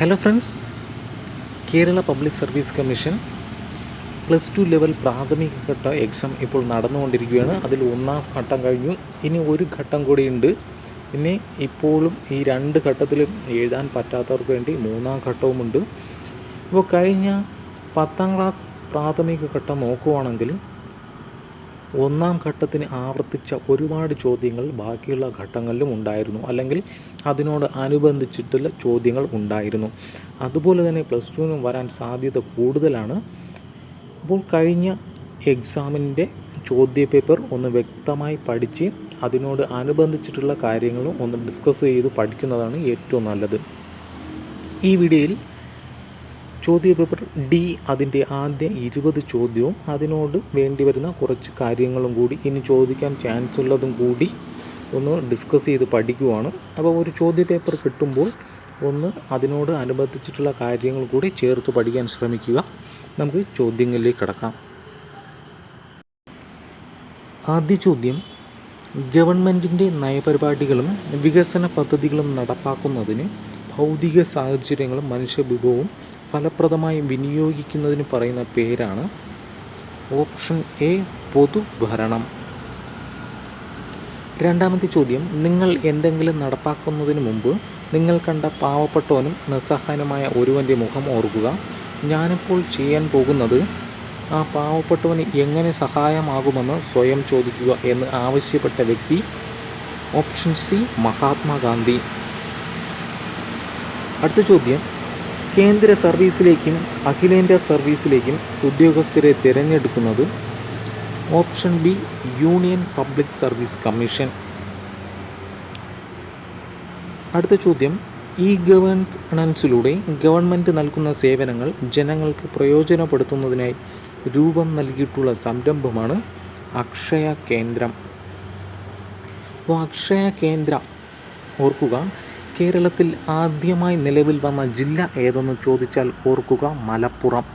Hello friends, Kerala public service commission +2 level പ്രാഥമിക ഘട്ട exam ഇപ്പോൾ നടന്നുകൊണ്ടിരിക്കുകയാണ്. അതിൽ ഒന്നാം ഘട്ടം കഴിഞ്ഞു, ഇനി ഒരു ഘട്ടം കൂടിയുണ്ട്. പിന്നെ ഇപ്പോഴും ഈ രണ്ട് ഘട്ടത്തിലും എഴുതാൻ പറ്റാത്തവർക്ക് വേണ്ടി മൂന്നാം ഘട്ടവുമുണ്ട്. അപ്പോൾ കഴിഞ്ഞ 10ാം ക്ലാസ് പ്രാഥമിക ഘട്ടം നോക്കുവാണെങ്കിൽ ഒന്നാം ഘട്ടത്തിന് ആവർത്തിച്ച ഒരുപാട് ചോദ്യങ്ങൾ ബാക്കിയുള്ള ഘട്ടങ്ങളിലും ഉണ്ടായിരുന്നു, അല്ലെങ്കിൽ അതിനോട് അനുബന്ധിച്ചിട്ടുള്ള ചോദ്യങ്ങൾ ഉണ്ടായിരുന്നു. അതുപോലെ തന്നെ +2 വരാൻ സാധ്യത കൂടുതലാണ്. അപ്പോൾ കഴിഞ്ഞ എക്സാമിൻ്റെ ചോദ്യപേപ്പർ ഒന്ന് വ്യക്തമായി പഠിച്ച് അതിനോട് അനുബന്ധിച്ചിട്ടുള്ള കാര്യങ്ങളും ഒന്ന് ഡിസ്കസ് ചെയ്ത് പഠിക്കുന്നതാണ് ഏറ്റവും നല്ലത്. ഈ വീഡിയോയിൽ ചോദ്യപേപ്പർ ഡി അതിൻ്റെ ആദ്യ 20 ചോദ്യവും അതിനോട് വേണ്ടി വരുന്ന കുറച്ച് കാര്യങ്ങളും കൂടി ഇനി ചോദിക്കാൻ ചാൻസ് ഉള്ളതും കൂടി ഒന്ന് ഡിസ്കസ് ചെയ്ത് പഠിക്കുവാണ്. അപ്പോൾ ഒരു ചോദ്യപേപ്പർ കിട്ടുമ്പോൾ ഒന്ന് അതിനോട് അനുബന്ധിച്ചിട്ടുള്ള കാര്യങ്ങൾ കൂടി ചേർത്ത് പഠിക്കാൻ ശ്രമിക്കുക. നമുക്ക് ചോദ്യങ്ങളിലേക്ക് കടക്കാം. ആദ്യ ചോദ്യം: ഗവൺമെൻറ്റിൻ്റെ നയപരിപാടികളും വികസന പദ്ധതികളും നടപ്പാക്കുന്നതിന് ഭൗതിക സാഹചര്യങ്ങളും മനുഷ്യവിഭവവും ഫലപ്രദമായി വിനിയോഗിക്കുന്നതിന് പറയുന്ന പേരാണ്. ഓപ്ഷൻ എ പൊതുഭരണം. രണ്ടാമത്തെ ചോദ്യം: നിങ്ങൾ എന്തെങ്കിലും നടപ്പാക്കുന്നതിന് മുമ്പ് നിങ്ങൾ കണ്ട പാവപ്പെട്ടവനും നിസ്സഹായനുമായ ഒരുവൻ്റെ മുഖം ഓർക്കുക. ഞാനിപ്പോൾ ചെയ്യാൻ പോകുന്നത് ആ പാവപ്പെട്ടവന് എങ്ങനെ സഹായമാകുമെന്ന് സ്വയം ചോദിക്കുക എന്ന് ആവശ്യപ്പെട്ട വ്യക്തി. Option C Mahatma Gandhi. അടുത്ത ചോദ്യം: കേന്ദ്ര സർവീസിലേക്കും അഖിലേന്ത്യാ സർവീസിലേക്കും ഉദ്യോഗസ്ഥരെ തിരഞ്ഞെടുക്കുന്നത്. Option B union public service commission. അടുത്ത ചോദ്യം: ഈ ഗവേണൻസിലൂടെ ഗവൺമെൻറ് നൽകുന്ന സേവനങ്ങൾ ജനങ്ങൾക്ക് പ്രയോജനപ്പെടുത്തുന്നതിനായി രൂപം നൽകിയിട്ടുള്ള സംരംഭമാണ് അക്ഷയ കേന്ദ്രം. അപ്പോൾ അക്ഷയ കേന്ദ്ര ഓർക്കുക, കേരളത്തിൽ ആദ്യമായി നിലവിൽ വന്ന ജില്ല ഏതെന്ന് ചോദിച്ചാൽ ഓർക്കുക മലപ്പുറം.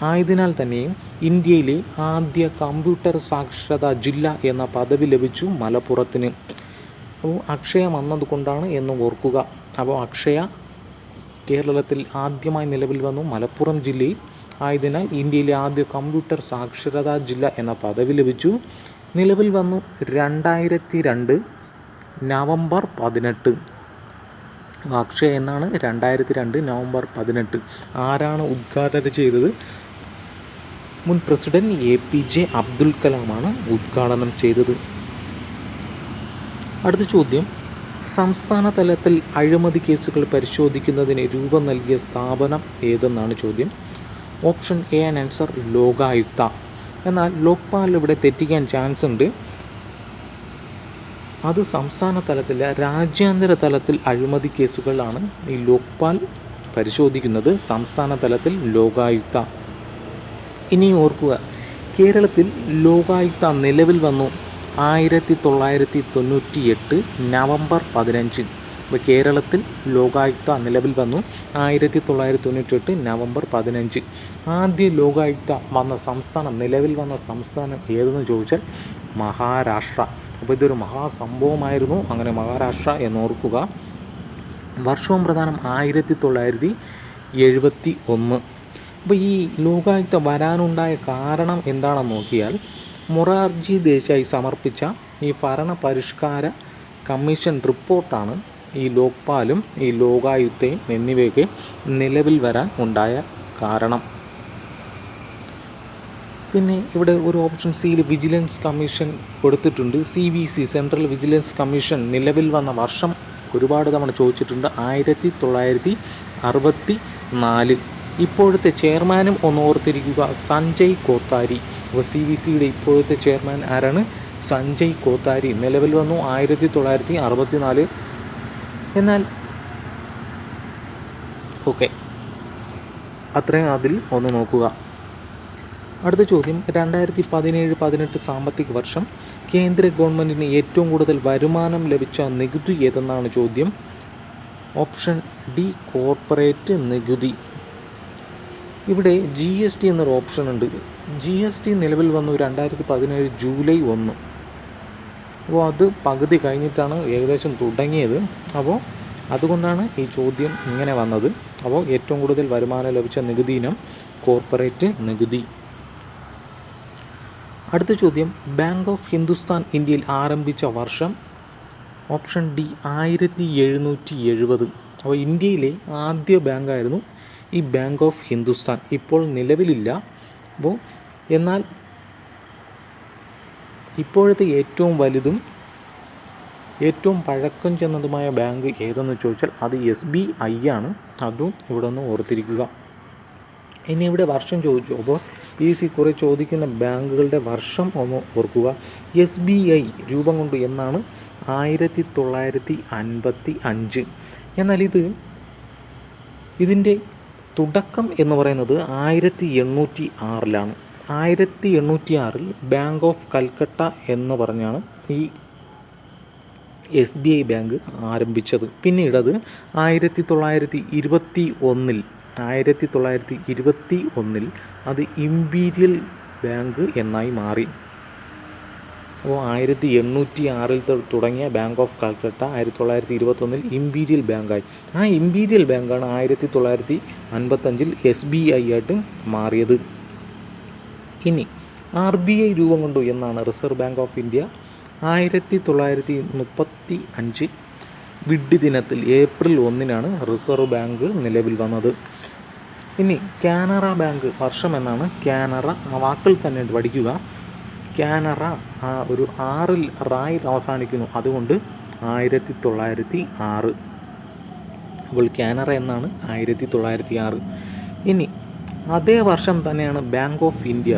ആയതിനാൽ തന്നെയും ഇന്ത്യയിലെ ആദ്യ കമ്പ്യൂട്ടർ സാക്ഷരതാ ജില്ല എന്ന പദവി ലഭിച്ചു മലപ്പുറത്തിന്. അപ്പോൾ അക്ഷയ വന്നതുകൊണ്ടാണ് എന്ന് ഓർക്കുക. അപ്പോൾ അക്ഷയ കേരളത്തിൽ ആദ്യമായി നിലവിൽ വന്നു മലപ്പുറം ജില്ലയിൽ. ആയതിനാൽ ഇന്ത്യയിലെ ആദ്യ കമ്പ്യൂട്ടർ സാക്ഷരതാ ജില്ല എന്ന പദവി ലഭിച്ചു. നിലവിൽ വന്നു 2002 നവംബർ 18. അക്ഷയ എന്നാണ് 2002 നവംബർ 18. ആരാണ് ഉദ്ഘാടനം ചെയ്തത്? മുൻ പ്രസിഡന്റ് APJ അബ്ദുൽ കലാമാണ് ഉദ്ഘാടനം ചെയ്തത്. അടുത്ത ചോദ്യം: സംസ്ഥാന തലത്തിൽ അഴിമതി കേസുകൾ പരിശോധിക്കുന്നതിന് രൂപം നൽകിയ സ്ഥാപനം ഏതെന്നാണ് ചോദ്യം. Option A and answer Lokayukta. എന്നാൽ ലോക്പാൽ ഇവിടെ തെറ്റിക്കാൻ ചാൻസ് ഉണ്ട്. അത് സംസ്ഥാന തലത്തിൽ, രാജ്യാന്തര തലത്തിൽ അഴിമതി കേസുകളാണ് ഈ ലോക്പാൽ പരിശോധിക്കുന്നത്. സംസ്ഥാന തലത്തിൽ ലോകായുക്ത. ഇനി ഓർക്കുക, കേരളത്തിൽ ലോകായുക്ത നിലവിൽ വന്നു 1998 നവംബർ 15. അപ്പോൾ കേരളത്തിൽ ലോകായുക്ത നിലവിൽ വന്നു 1998 നവംബർ 15. ആദ്യ ലോകായുക്ത വന്ന സംസ്ഥാനം, നിലവിൽ വന്ന സംസ്ഥാനം ഏതെന്ന് ചോദിച്ചാൽ മഹാരാഷ്ട്ര. അപ്പോൾ ഇതൊരു മഹാസംഭവമായിരുന്നു. അങ്ങനെ മഹാരാഷ്ട്ര എന്നോർക്കുക. വർഷവും പ്രധാനം 1971. അപ്പോൾ ഈ ലോകായുക്ത വരാനുണ്ടായ കാരണം എന്താണെന്ന് നോക്കിയാൽ മൊറാർജി ദേശായി സമർപ്പിച്ച ഈ ഭരണ പരിഷ്കാര കമ്മീഷൻ റിപ്പോർട്ടാണ് ഈ ലോക്പാലും ഈ ലോകായുക്തയും എന്നിവയൊക്കെ നിലവിൽ വരാൻ ഉണ്ടായ കാരണം. പിന്നെ ഇവിടെ ഒരു ഓപ്ഷൻ സിയിൽ വിജിലൻസ് കമ്മീഷൻ കൊടുത്തിട്ടുണ്ട്. CVC സെൻട്രൽ വിജിലൻസ് കമ്മീഷൻ നിലവിൽ വന്ന വർഷം ഒരുപാട് തവണ ചോദിച്ചിട്ടുണ്ട്, 1964. ഇപ്പോഴത്തെ ചെയർമാനും ഒന്ന് ഓർത്തിരിക്കുക, സഞ്ജയ് കോത്താരി. അപ്പോൾ CVCയുടെ ഇപ്പോഴത്തെ ചെയർമാൻ ആരാണ്? സഞ്ജയ് കോത്താരി. നിലവിൽ വന്നു 1964. എന്നാൽ ഓക്കെ, അത്രയും അതിൽ ഒന്ന് നോക്കുക. അടുത്ത ചോദ്യം: 2017-18 സാമ്പത്തിക വർഷം കേന്ദ്ര ഗവൺമെൻറ്റിന് ഏറ്റവും കൂടുതൽ വരുമാനം ലഭിച്ച നികുതി ഏതെന്നാണ് ചോദ്യം. ഓപ്ഷൻ ഡി കോർപ്പറേറ്റ് നികുതി. ഇവിടെ GST എന്നൊരു ഓപ്ഷൻ ഉണ്ട്. GST നിലവിൽ വന്നു 2017 ജൂലൈ 1. അപ്പോൾ അത് പകുതി കഴിഞ്ഞിട്ടാണ് ഏകദേശം തുടങ്ങിയത്. അപ്പോൾ അതുകൊണ്ടാണ് ഈ ചോദ്യം ഇങ്ങനെ വന്നത്. അപ്പോൾ ഏറ്റവും കൂടുതൽ വരുമാനം ലഭിച്ച നികുതി ഇനം കോർപ്പറേറ്റ് നികുതി. അടുത്ത ചോദ്യം, ബാങ്ക് ഓഫ് ഹിന്ദുസ്ഥാൻ ഇന്ത്യയിൽ ആരംഭിച്ച വർഷം? Option D 1770. അപ്പോൾ ഇന്ത്യയിലെ ആദ്യ ബാങ്കായിരുന്നു ഈ ബാങ്ക് ഓഫ് ഹിന്ദുസ്ഥാൻ. ഇപ്പോൾ നിലവിലില്ല. അപ്പോൾ എന്നാൽ ഇപ്പോഴത്തെ ഏറ്റവും വലുതും ഏറ്റവും പഴക്കം ചെന്നതുമായ ബാങ്ക് ഏതെന്ന് ചോദിച്ചാൽ അത് SBI ആണ്. അതും ഇവിടെ ഒന്ന് ഓർത്തിരിക്കുക. ഇനി ഇവിടെ വർഷം ചോദിച്ചു. അപ്പോൾ കുറേ ചോദിക്കുന്ന ബാങ്കുകളുടെ വർഷം ഒന്ന് ഓർക്കുക. SBI രൂപം കൊണ്ടു എന്നാണ്? 1955. എന്നാൽ ഇതിൻ്റെ തുടക്കം എന്ന് പറയുന്നത് 1806 1806 ബാങ്ക് ഓഫ് കൽക്കട്ട എന്ന് പറഞ്ഞാണ് ഈ SBI ബാങ്ക് ആരംഭിച്ചത്. പിന്നീടത് 1921 അത് ഇമ്പീരിയൽ ബാങ്ക് എന്നായി മാറി. അപ്പോൾ 1806 തുടങ്ങിയ ബാങ്ക് ഓഫ് കൽക്കട്ട 1921 ഇമ്പീരിയൽ ബാങ്കായി. ആ ഇമ്പീരിയൽ ബാങ്കാണ് 1955 SBI ആയിട്ട് മാറിയത്. ഇനി RBI രൂപം കൊണ്ടു എന്നാണ്? റിസർവ് ബാങ്ക് ഓഫ് ഇന്ത്യ 1935 വിഡ് ദിനത്തിൽ ഏപ്രിൽ 1 റിസർവ് ബാങ്ക് നിലവിൽ വന്നത്. ഇനി കാനറ ബാങ്ക് വർഷം എന്നാണ്? കാനറ ആ വാക്കിൽ തന്നെ പഠിക്കുക. കാനറ ഒരു 6 റായിൽ അവസാനിക്കുന്നു, അതുകൊണ്ട് 1906. അപ്പോൾ കാനറ എന്നാണ്? 1906. ഇനി അതേ വർഷം തന്നെയാണ് ബാങ്ക് ഓഫ് ഇന്ത്യ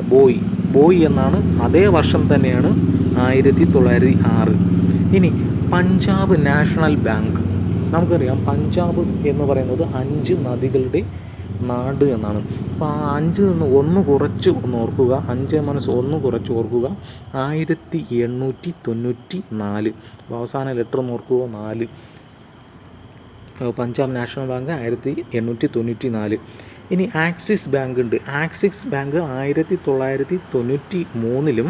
ബോയ് എന്നാണ്? അതേ വർഷം തന്നെയാണ് 1906. ഇനി പഞ്ചാബ് നാഷണൽ ബാങ്ക്. നമുക്കറിയാം പഞ്ചാബ് എന്ന് പറയുന്നത് 5 നദികളുടെ നാട് എന്നാണ്. അപ്പോൾ ആ 5 നിന്ന് 1 കുറച്ച് ഒന്ന് ഓർക്കുക. 5-1 കുറച്ച് ഓർക്കുക. 1894. അവസാന ലെറ്റർ ഒന്ന് ഓർക്കുക, 4. Punjab national bank 1894. ഇനി ആക്സിസ് ബാങ്ക് ഉണ്ട്. ആക്സിസ് ബാങ്ക് 1993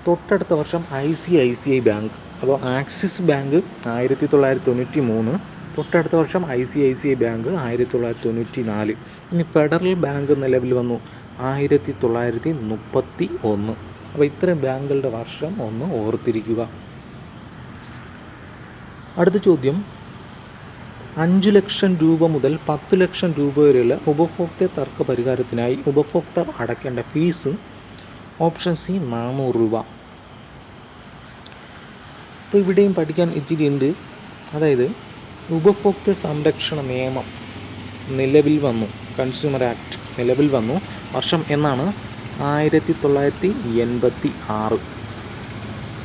തൊട്ടടുത്ത വർഷം ICICI ബാങ്ക്. അപ്പോൾ ആക്സിസ് ബാങ്ക് 1993, തൊട്ടടുത്ത വർഷം ICICI ബാങ്ക് 1994. ഇനി ഫെഡറൽ ബാങ്ക് നിലവിൽ വന്നു 1931. അപ്പോൾ ഇത്രയും ബാങ്കുകളുടെ വർഷം ഒന്ന് ഓർത്തിരിക്കുക. അടുത്ത ചോദ്യം, 5 ലക്ഷം രൂപ മുതൽ 10 ലക്ഷം രൂപ വരെയുള്ള ഉപഭോക്തൃ തർക്ക പരിഹാരത്തിനായി ഉപഭോക്താർ അടയ്ക്കേണ്ട ഫീസ്? ഓപ്ഷൻ സി 400 രൂപ. അപ്പോൾ ഇവിടെയും പഠിക്കാൻ ഇച്ചിരി ഉണ്ട്. അതായത് ഉപഭോക്തൃ സംരക്ഷണ നിയമം നിലവിൽ വന്നു, കൺസ്യൂമർ ആക്ട് നിലവിൽ വന്നു. വർഷം എന്നാണ്? 1986.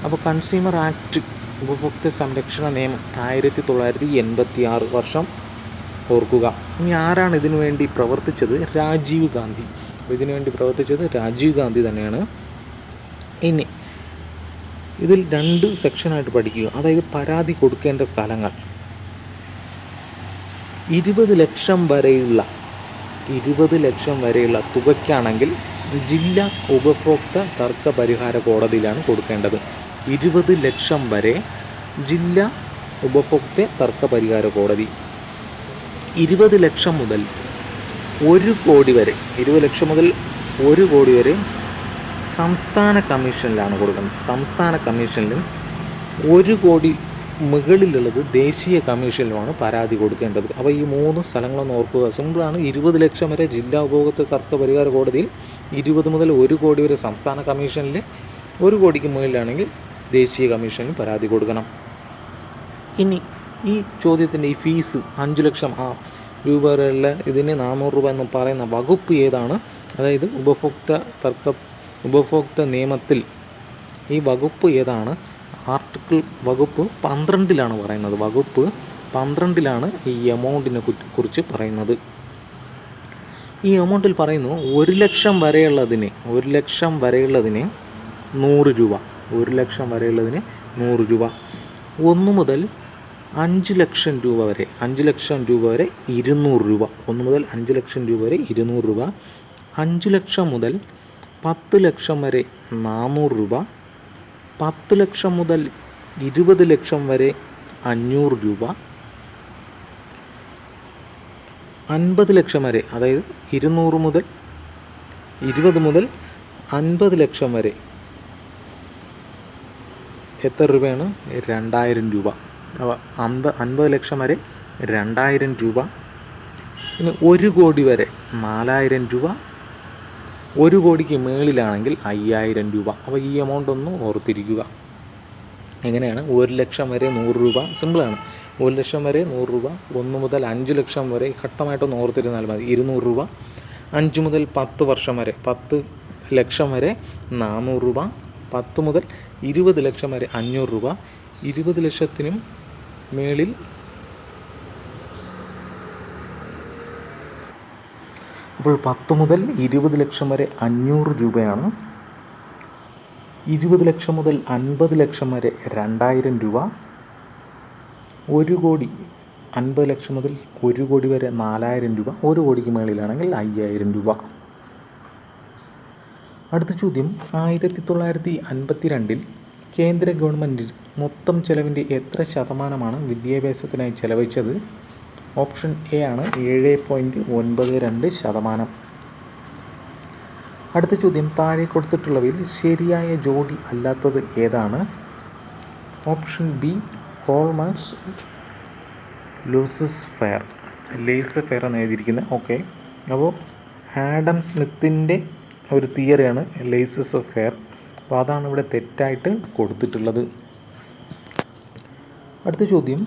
അപ്പോൾ കൺസ്യൂമർ ആക്ട് ഉപഭോക്തൃ സംരക്ഷണ നിയമം 1986 വർഷം ഓർക്കുക. ഇനി ആരാണ് ഇതിനു വേണ്ടി പ്രവർത്തിച്ചത്? രാജീവ് ഗാന്ധി. അപ്പോൾ ഇതിനു വേണ്ടി പ്രവർത്തിച്ചത് രാജീവ് ഗാന്ധി തന്നെയാണ്. ഇനി ഇതിൽ 2 സെക്ഷനായിട്ട് പഠിക്കുക. അതായത് പരാതി കൊടുക്കേണ്ട സ്ഥലങ്ങൾ. 20 ലക്ഷം വരെയുള്ള തുകയ്ക്കാണെങ്കിൽ ജില്ലാ ഉപഭോക്തൃ തർക്ക പരിഹാര കോടതിയിലാണ് കൊടുക്കേണ്ടത്. 20 ലക്ഷം വരെ ജില്ലാ ഉപഭോക്തൃ തർക്ക പരിഹാര കോടതി. 20 ലക്ഷം മുതൽ 1 കോടി വരെ, 20 ലക്ഷം മുതൽ 1 കോടി വരെ സംസ്ഥാന കമ്മീഷനിലാണ് കൊടുക്കുന്നത്. സംസ്ഥാന കമ്മീഷനിലും 1 കോടി മുകളിലുള്ളത് ദേശീയ കമ്മീഷനിലുമാണ് പരാതി കൊടുക്കേണ്ടത്. അപ്പോൾ ഈ 3 സ്ഥലങ്ങളൊന്ന് ഓർക്കുക. സിമ്പിളാണ്. 20 ലക്ഷം വരെ ജില്ലാ ഉപഭോക്തൃ തർക്ക പരിഹാര കോടതിയിൽ, 20 മുതൽ 1 കോടി വരെ സംസ്ഥാന കമ്മീഷനിൽ, 1 കോടിക്ക് മുകളിലാണെങ്കിൽ ദേശീയ കമ്മീഷനിൽ പരാതി കൊടുക്കണം. ഇനി ഈ ചോദ്യത്തിൻ്റെ ഈ ഫീസ് 5 ലക്ഷം രൂപ വരെയുള്ള ഇതിന് 400 രൂപ എന്ന് പറയുന്ന വകുപ്പ് ഏതാണ്? അതായത് ഉപഭോക്തൃ നിയമത്തിൽ ഈ വകുപ്പ് ഏതാണ്? വകുപ്പ് 12 പറയുന്നത്. വകുപ്പ് 12 ഈ എമൗണ്ടിനെ കുറിച്ച് പറയുന്നത്. ഈ എമൗണ്ടിൽ പറയുന്നു 1 ലക്ഷം വരെയുള്ളതിന് 100 രൂപ. 1 ലക്ഷം വരെയുള്ളതിന് 100 രൂപ. 1 മുതൽ 5 ലക്ഷം രൂപ വരെ 200 രൂപ. 1 മുതൽ 5 ലക്ഷം രൂപ വരെ 200 രൂപ. 5 ലക്ഷം മുതൽ 10 ലക്ഷം വരെ 400 രൂപ. 10 ലക്ഷം മുതൽ 20 ലക്ഷം വരെ 500 രൂപ. 50 ലക്ഷം വരെ, അതായത് 200 മുതൽ 20 മുതൽ 50 ലക്ഷം വരെ എത്ര രൂപയാണ്? 2000 രൂപ. അപ്പോൾ 50 ലക്ഷം വരെ 2000 രൂപ. പിന്നെ 1 കോടി വരെ 4000 രൂപ. 1 കോടിക്ക് മുകളിലാണെങ്കിൽ 5000 രൂപ. അപ്പോൾ ഈ എമൗണ്ട് ഒന്ന് ഓർത്തിരിക്കുക. എങ്ങനെയാണ്? 1 ലക്ഷം വരെ 100 രൂപ, സിമ്പിളാണ്. 1 ലക്ഷം വരെ 100 രൂപ, 1 മുതൽ 5 ലക്ഷം വരെ ഘട്ടമായിട്ടൊന്ന് ഓർത്തിരുന്നാൽ മതി 200 രൂപ, 5 മുതൽ 10 വർഷം വരെ 10 ലക്ഷം വരെ 400 രൂപ, 10 മുതൽ 20 ലക്ഷം വരെ 500 രൂപ, 20 ലക്ഷത്തിനും മേളിൽ അപ്പോൾ 10 മുതൽ 20 ലക്ഷം വരെ 500 രൂപയാണ്. 20 ലക്ഷം മുതൽ 50 ലക്ഷം വരെ 2000 രൂപ. 1 കോടി 50 ലക്ഷം മുതൽ 1 കോടി വരെ 4000 രൂപ. 1 കോടിക്ക് മുകളിലാണെങ്കിൽ 5000 രൂപ. അടുത്ത ചോദ്യം, 1952 കേന്ദ്ര ഗവൺമെൻറ് മൊത്തം ചെലവിൻ്റെ എത്ര ശതമാനമാണ് വിദ്യാഭ്യാസത്തിനായി ചെലവഴിച്ചത്? ഓപ്ഷൻ എ ആണ് 7.92%. അടുത്ത ചോദ്യം, താഴെ കൊടുത്തിട്ടുള്ളവയിൽ ശരിയായ ജോഡി അല്ലാത്തത് ഏതാണ്? ഓപ്ഷൻ ബി കോൾമാൻസ് ലേസർ ഫെയർ എന്ന് എഴുതിയിരിക്കുന്നത്. ഓക്കെ, അപ്പോൾ ആഡം സ്മിത്തിൻ്റെ ഒരു തിയറിയാണ് ലേസർ ഫെയർ. അപ്പോൾ അതാണ് ഇവിടെ തെറ്റായിട്ട് കൊടുത്തിട്ടുള്ളത്. അടുത്ത ചോദ്യം,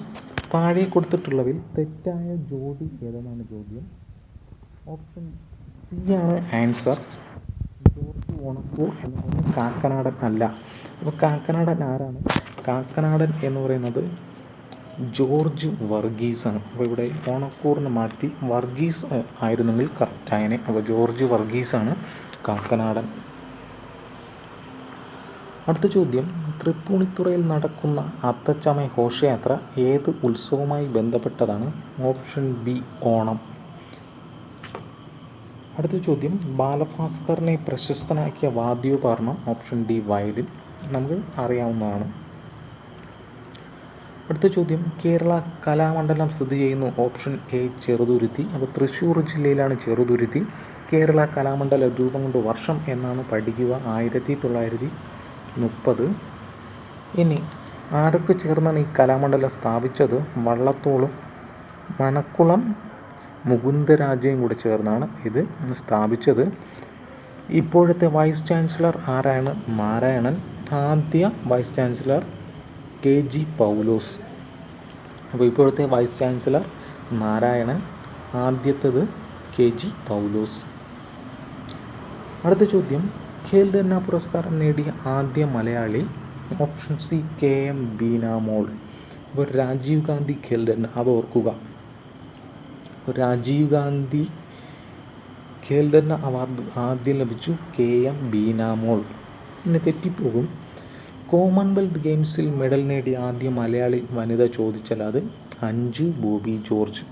താഴെ കൊടുത്തിട്ടുള്ളവയിൽ തെറ്റായ ജോഡി ഏതെന്നാണ് ചോദ്യം. ഓപ്ഷൻ സി ആണ് ആൻസർ. ജോർജ് ഓണക്കൂർ എന്ന് പറയുന്നത് കാക്കനാടൻ അല്ല. അപ്പോൾ കാക്കനാടൻ ആരാണ്? കാക്കനാടൻ എന്ന് പറയുന്നത് ജോർജ് വർഗീസാണ്. അപ്പോൾ ഇവിടെ ഓണക്കൂറിന് മാറ്റി വർഗീസ് ആയിരുന്നെങ്കിൽ കറക്റ്റായനെ. അപ്പോൾ ജോർജ് വർഗീസാണ് കാക്കനാടൻ. അടുത്ത ചോദ്യം, തൃപ്പൂണിത്തുറയിൽ നടക്കുന്ന അത്തച്ചമയ ഘോഷയാത്ര ഏത് ഉത്സവവുമായി ബന്ധപ്പെട്ടതാണ്? Option B Onam. അടുത്ത ചോദ്യം, ബാലഭാസ്കറിനെ പ്രശസ്തനാക്കിയ വാദ്യോപകരണം? Option D violin. നമുക്ക് അറിയാവുന്നതാണ്. അടുത്ത ചോദ്യം, കേരള കലാമണ്ഡലം സ്ഥിതി ചെയ്യുന്നു? Option A Cheruthuruthi. അപ്പോൾ തൃശ്ശൂർ ജില്ലയിലാണ് ചെറുതുരുത്തി. കേരള കലാമണ്ഡലം രൂപം കൊണ്ട് വർഷം എന്നാണ് പഠിക്കുക 1930. ഇനി ആരൊക്കെ ചേർന്നാണ് ഈ കലാമണ്ഡലം സ്ഥാപിച്ചത്? വള്ളത്തോളും മനക്കുളം മുകുന്ദരാജയും കൂടി ചേർന്നാണ് ഇത് സ്ഥാപിച്ചത്. ഇപ്പോഴത്തെ വൈസ് ചാൻസലർ ആരാണ്? നാരായണൻ. ആദ്യ വൈസ് ചാൻസലർ KG പൗലോസ്. അപ്പോൾ ഇപ്പോഴത്തെ വൈസ് ചാൻസലർ നാരായണൻ, ആദ്യത്തേത് KG പൗലോസ്. അടുത്ത ചോദ്യം, ഖേൽരത്ന പുരസ്കാരം നേടിയ ആദ്യ Malayali? Option C KM Beenamol. അപ്പോൾ രാജീവ് ഗാന്ധി ഖേൽരത്ന, അത് ഓർക്കുക. രാജീവ് ഗാന്ധി ഖേൽരത്ന അവാർഡ് ആദ്യം ലഭിച്ചു KM ബീനാമോൾ. പിന്നെ തെറ്റിപ്പോകും. കോമൺവെൽത്ത് ഗെയിംസിൽ മെഡൽ നേടിയ ആദ്യ മലയാളി വനിത ചോദിച്ചാൽ അത് അഞ്ജു ബോബി ജോർജ്.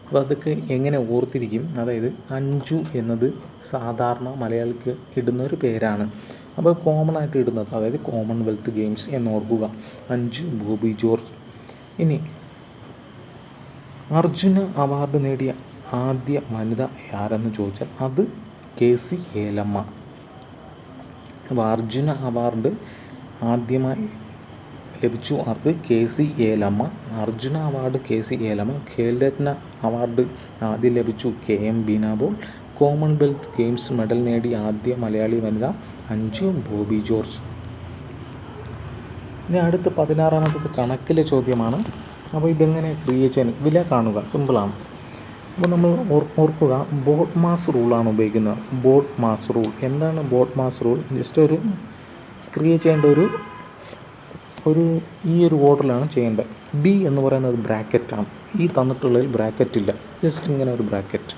അപ്പോൾ അതൊക്കെ എങ്ങനെ ഓർത്തിരിക്കും? അതായത് അഞ്ജു എന്നത് സാധാരണ മലയാളിക്ക് ഇടുന്നൊരു പേരാണ്. അപ്പോൾ കോമൺ ആയിട്ട് ഇടുന്നത്, അതായത് കോമൺവെൽത്ത് ഗെയിംസ് എന്ന് ഓർക്കുക. അഞ്ജു ബോബി ജോർജ്. ഇനി അർജുന അവാർഡ് നേടിയ ആദ്യ വനിത ആരെന്ന് ചോദിച്ചാൽ അത് KC ഏലമ്മ. അപ്പോൾ അർജുന അവാർഡ് ആദ്യമായി ലഭിച്ചു അത് KC Elamma. Arjuna award KC Elamma. Khel Ratna award ആദ്യം ലഭിച്ചു KM Beenamol. Commonwealth games medal നേടിയ ആദ്യ മലയാളി വനിത അഞ്ജു ബോബി ജോർജ്. ഇനി അടുത്ത 16ാമത്തെ കണക്കിലെ ചോദ്യമാണ്. അപ്പോൾ ഇതെങ്ങനെ ക്രിയേറ്റ് ചെയ്യാൻ? വില കാണുക, സിമ്പിളാണ്. അപ്പോൾ നമ്മൾ ഓർക്കുക, ബോഡ് മാസ് റൂളാണ് ഉപയോഗിക്കുന്നത്. Board mass rule. എന്താണ് ബോഡ് മാസ് റൂൾ? ജസ്റ്റ് ഒരു ക്രിയേറ്റ് ചെയ്യേണ്ട ഈ ഒരു ഓർഡറിലാണ് ചെയ്യേണ്ടത്. ബി എന്ന് പറയുന്നത് ബ്രാക്കറ്റാണ്. ഈ തന്നിട്ടുള്ളതിൽ ബ്രാക്കറ്റ് ഇല്ല, ജസ്റ്റ് ഇങ്ങനെ ഒരു ബ്രാക്കറ്റ്.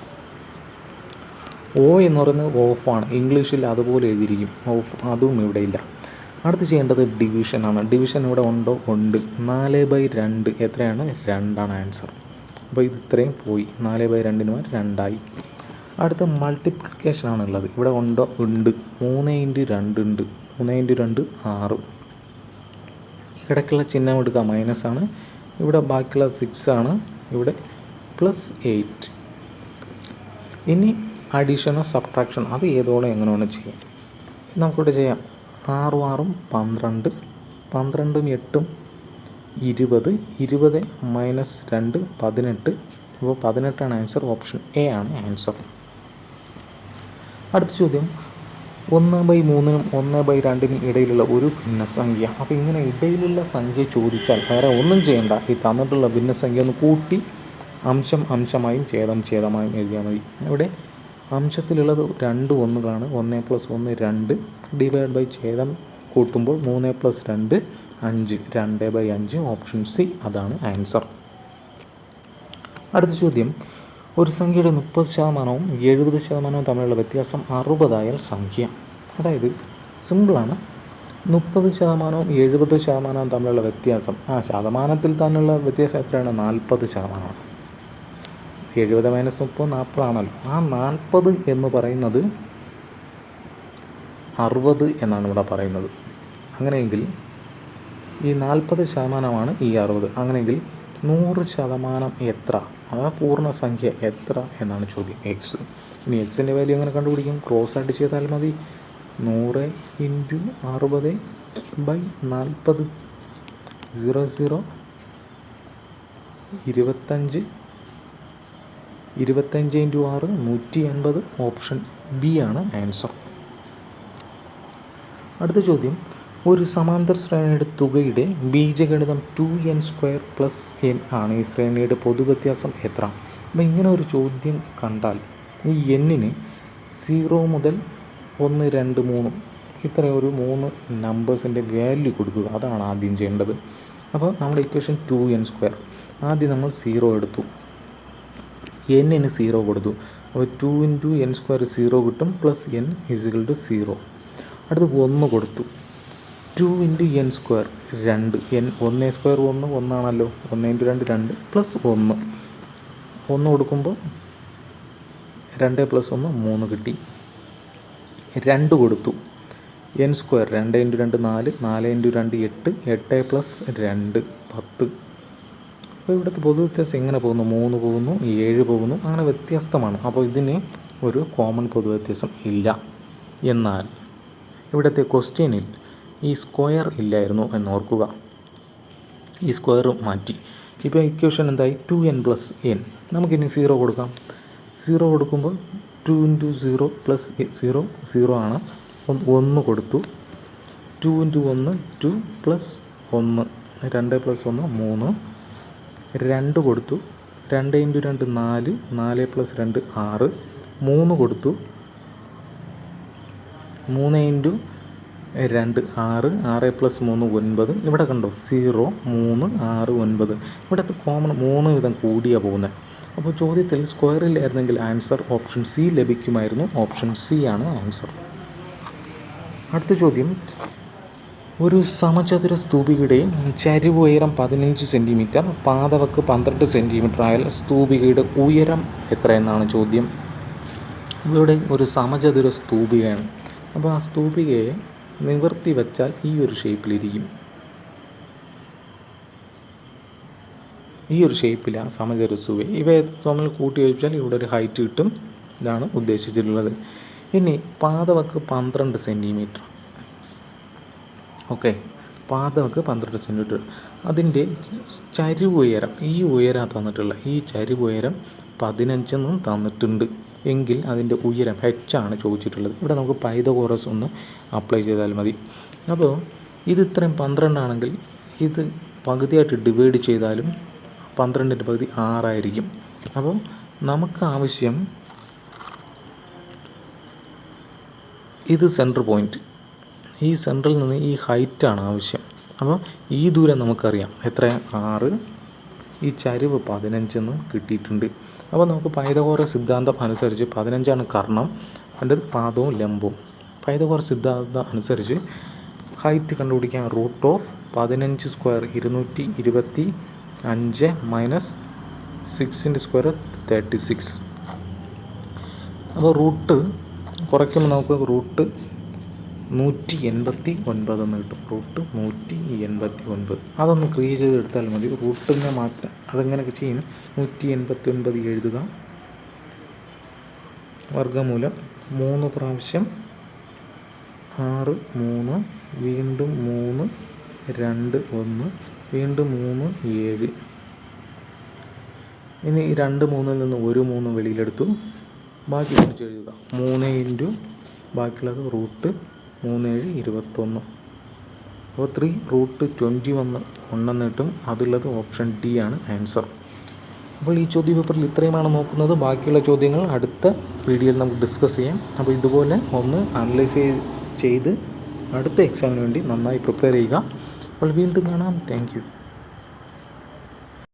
O എന്ന് പറയുന്നത് ഓഫാണ്. ഇംഗ്ലീഷിൽ അതുപോലെ എഴുതിയിരിക്കും ഓഫ്, അതും ഇവിടെ ഇല്ല. അടുത്ത് ചെയ്യേണ്ടത് ഡിവിഷനാണ്. ഡിവിഷൻ ഇവിടെ ഉണ്ടോ? ഉണ്ട്. 4/2 എത്രയാണ്? 2 ആൻസർ. അപ്പോൾ ഇത് ഇത്രയും പോയി. 4/2 2ആയി. അടുത്ത മൾട്ടിപ്ലിക്കേഷൻ ആണുള്ളത്. ഇവിടെ ഉണ്ടോ? ഉണ്ട്. 3 × 2 ഉണ്ട്. 3 × 2 6. ഇടയ്ക്കുള്ള ചിഹ്നം എടുക്കുക, മൈനസ് ആണ്. ഇവിടെ ബാക്കിയുള്ള 6 ആണ്. ഇവിടെ പ്ലസ് 8. ഇനി അഡീഷനോ സബ്ട്രാക്ഷൻ അത് ഏതോളം എങ്ങനെ വേണം ചെയ്യാം. നമുക്കിവിടെ ചെയ്യാം. 6 6 12, 12 8 20, 20 മൈനസ് 2 18. അപ്പോൾ 18 ആൻസർ. ഓപ്ഷൻ എ ആണ് ആൻസർ. അടുത്ത ചോദ്യം, 1/3 1/2 ഇടയിലുള്ള ഒരു ഭിന്നസംഖ്യ. അപ്പോൾ ഇങ്ങനെ ഇടയിലുള്ള സംഖ്യ ചോദിച്ചാൽ വേറെ ഒന്നും ചെയ്യണ്ട, ഈ തന്നിട്ടുള്ള ഭിന്നസംഖ്യ ഒന്ന് കൂട്ടി അംശം അംശമായും ഛേദം ഛേദമായും എഴുതിയാൽ മതി. ഇവിടെ അംശത്തിലുള്ളത് 2 ഒന്നുകളാണ്. 1 + 1 2, ഡിവൈഡ് ബൈ ഛേദം കൂട്ടുമ്പോൾ 3 + 2 5, 2/5. ഓപ്ഷൻ സി അതാണ് ആൻസർ. അടുത്ത ചോദ്യം, ഒരു സംഖ്യയുടെ 30% 70% തമ്മിലുള്ള വ്യത്യാസം 60 ആയാൽ സംഖ്യ. അതായത് സിമ്പിളാണ്. 30% 70% തമ്മിലുള്ള വ്യത്യാസം, ശതമാനത്തിൽ തന്നെയുള്ള വ്യത്യാസം എത്രയാണ്? 40%. 70 - 30 40 ആണല്ലോ. ആ 40 എന്ന് പറയുന്നത് 60 എന്നാണ് ഇവിടെ പറയുന്നത്. അങ്ങനെയെങ്കിൽ ഈ 40% ഈ 60. അങ്ങനെയെങ്കിൽ 100% എത്ര? പൂർണ്ണസംഖ്യ എത്ര എന്നാണ് ചോദ്യം. എക്സ്. ഇനി എക്സിൻ്റെ വാല്യൂ എങ്ങനെ കണ്ടുപിടിക്കും? ക്രോസ് ആയിട്ട് ചെയ്താൽ മതി. 100 × 60/40 0 0 25 25 × 6 180. ഓപ്ഷൻ ബി ആണ് ആൻസർ. അടുത്ത ചോദ്യം, ഒരു സമാന്തര ശ്രേണിയുടെ തുകയുടെ ബീജഗണിതം 2n² + n ആണ്. ഈ ശ്രേണിയുടെ പൊതുവ്യത്യാസം എത്ര? അപ്പോൾ ഇങ്ങനെ ഒരു ചോദ്യം കണ്ടാൽ ഈ എന്നിന് 0 മുതൽ 1 2 3 ഇത്രയും ഒരു 3 നമ്പേഴ്സിൻ്റെ വാല്യൂ കൊടുക്കുക. അതാണ് ആദ്യം ചെയ്യേണ്ടത്. അപ്പോൾ നമ്മുടെ ഇക്വേഷൻ 2n². ആദ്യം നമ്മൾ 0 എടുത്തു, എന്നിന് 0 കൊടുത്തു. അപ്പോൾ 2 × n² 0 കിട്ടും, പ്ലസ് n = 0. അടുത്ത് 1 കൊടുത്തു, 2 × n² 2, n 1² 1 1 ആണല്ലോ. 1 × 2 2 പ്ലസ് 1 1 കൊടുക്കുമ്പോൾ 2 + 1 3 കിട്ടി. 2 കൊടുത്തു, n² 2 × 2 4, 4 × 2 8, 8 + 2 10. അപ്പോൾ ഇവിടുത്തെ പൊതുവ്യത്യാസം എങ്ങനെ പോകുന്നു? 3 പോകുന്നു, 7 പോകുന്നു, അങ്ങനെ വ്യത്യസ്തമാണ്. അപ്പോൾ ഇതിന് ഒരു കോമൺ പൊതുവ്യത്യാസം ഇല്ല. എന്നാൽ ഇവിടുത്തെ ക്വസ്റ്റ്യനിൽ ഈ സ്ക്വയർ ഇല്ലായിരുന്നു എന്നോർക്കുക. ഈ സ്ക്വയർ മാറ്റി. ഇപ്പോൾ ഇക്വേഷൻ എന്തായി? 2n + n. നമുക്കിനി 0 കൊടുക്കാം. 0 കൊടുക്കുമ്പോൾ 2 × 0 + 0 0 ആണ്. 1 കൊടുത്തു, 2 × 1 2 + 1 2 + 1 3. 2 കൊടുത്തു, 2 × 2 4, 4 + 2 6. 3 കൊടുത്തു, 3 × 2 6, 6 + 3 9. ഇവിടെ കണ്ടോ 0 3 6 9. ഇവിടുത്തെ കോമൺ 3 വിധം കൂടിയാണ് പോകുന്നത്. അപ്പോൾ ചോദ്യത്തിൽ സ്ക്വയറിലായിരുന്നെങ്കിൽ ആൻസർ ഓപ്ഷൻ സി ലഭിക്കുമായിരുന്നു. ഓപ്ഷൻ സി ആണ് ആൻസർ. അടുത്ത ചോദ്യം, ഒരു സമചതുര സ്തൂപികയുടെ ചരിവ് ഉയരം 15 സെൻറ്റിമീറ്റർ, പാദവക്ക് 12 സെൻറ്റിമീറ്റർ ആയാൽ സ്തൂപികയുടെ ഉയരം എത്രയെന്നാണ് ചോദ്യം. ഇവിടെ ഒരു സമചതുര സ്തൂപികയാണ്. അപ്പോൾ ആ സ്തൂപികയെ നിവർത്തി വെച്ചാൽ ഈ ഒരു ഷേപ്പിലിരിക്കും. ഈ ഒരു ഷേപ്പിലാണ് സമചതുര സ്തൂപിക. ഇവയെ നമ്മൾ കൂട്ടി വെച്ചാൽ ഇവിടെ ഒരു ഹൈറ്റ് കിട്ടും. ഇതാണ് ഉദ്ദേശിച്ചിട്ടുള്ളത്. ഇനി പാദവക്ക് 12 സെൻറ്റിമീറ്റർ. ഓക്കെ, പാദവക്ക് 12 സെൻറ്റിമീറ്റർ. അതിൻ്റെ ചരിവ് ഉയരം, ഈ ഉയരം തന്നിട്ടുള്ള ഈ ചരിവ് ഉയരം 15 എന്നും തന്നിട്ടുണ്ട്. എങ്കിൽ അതിൻ്റെ ഉയരം h ആണ് ചോദിച്ചിട്ടുള്ളത്. ഇവിടെ നമുക്ക് പൈതഗോറസ് ഒന്ന് അപ്ലൈ ചെയ്താൽ മതി. അപ്പോൾ ഇത് ഇത്രയും 12 ആണെങ്കിൽ ഇത് പകുതിയായിട്ട് ഡിവൈഡ് ചെയ്താലും 12ൻ്റെ പകുതി 6 ആയിരിക്കും. അപ്പോൾ നമുക്ക് ആവശ്യം ഇത് സെൻറ്റർ പോയിൻറ്റ്, ഈ സെൻറ്ററിൽ നിന്ന് ഈ ഹൈറ്റാണ് ആവശ്യം. അപ്പോൾ ഈ ദൂരം നമുക്കറിയാം എത്ര? 6. ഈ ചരിവ് 15 എന്നും കിട്ടിയിട്ടുണ്ട്. അപ്പോൾ നമുക്ക് പൈതഗോറസ് സിദ്ധാന്തം അനുസരിച്ച് 15 കർണം, അതിൻ്റെ പാദവും ലംബവും. പൈതഗോറസ് സിദ്ധാന്തം അനുസരിച്ച് ഹൈറ്റ് കണ്ടുപിടിക്കാൻ √15² 225 മൈനസ് 6 36. അപ്പോൾ റൂട്ട് കുറയ്ക്കുമ്പോൾ നമുക്ക് 189 എന്ന് കിട്ടും. റൂട്ട് 189 അതൊന്ന് ക്രിയേറ്റ് ചെയ്തെടുത്താൽ മതി. റൂട്ടിനെ മാറ്റാം. അതെങ്ങനെയൊക്കെ ചെയ്യും? 189 എഴുതുക, വർഗ്ഗമൂലം 3 പ്രാവശ്യം 6, 3, വീണ്ടും 3, 2, 1, വീണ്ടും 3, 7. ഇനി 2, 3ൽ നിന്ന് ഒരു 3 വെളിയിലെടുത്തു. ബാക്കി കുറിച്ച് എഴുതുക. 3 ഇൻറ്റു ബാക്കിയുള്ളത് റൂട്ട് 3, 7, 21. അപ്പോൾ 3 റൂട്ട് 21 ഉണ്ടെന്ന് കിട്ടും. അതുള്ളത് ഓപ്ഷൻ ഡി ആണ് ആൻസർ. അപ്പോൾ ഈ ചോദ്യ പേപ്പറിൽ ഇത്രയുമാണ് നോക്കുന്നത്. ബാക്കിയുള്ള ചോദ്യങ്ങൾ അടുത്ത വീഡിയോയിൽ നമുക്ക് ഡിസ്കസ് ചെയ്യാം. അപ്പോൾ ഇതുപോലെ ഒന്ന് അനലൈസ് ചെയ്ത് അടുത്ത എക്സാമിന് വേണ്ടി നന്നായി പ്രിപ്പയർ ചെയ്യുക. അപ്പോൾ വീണ്ടും കാണാം. Thank you.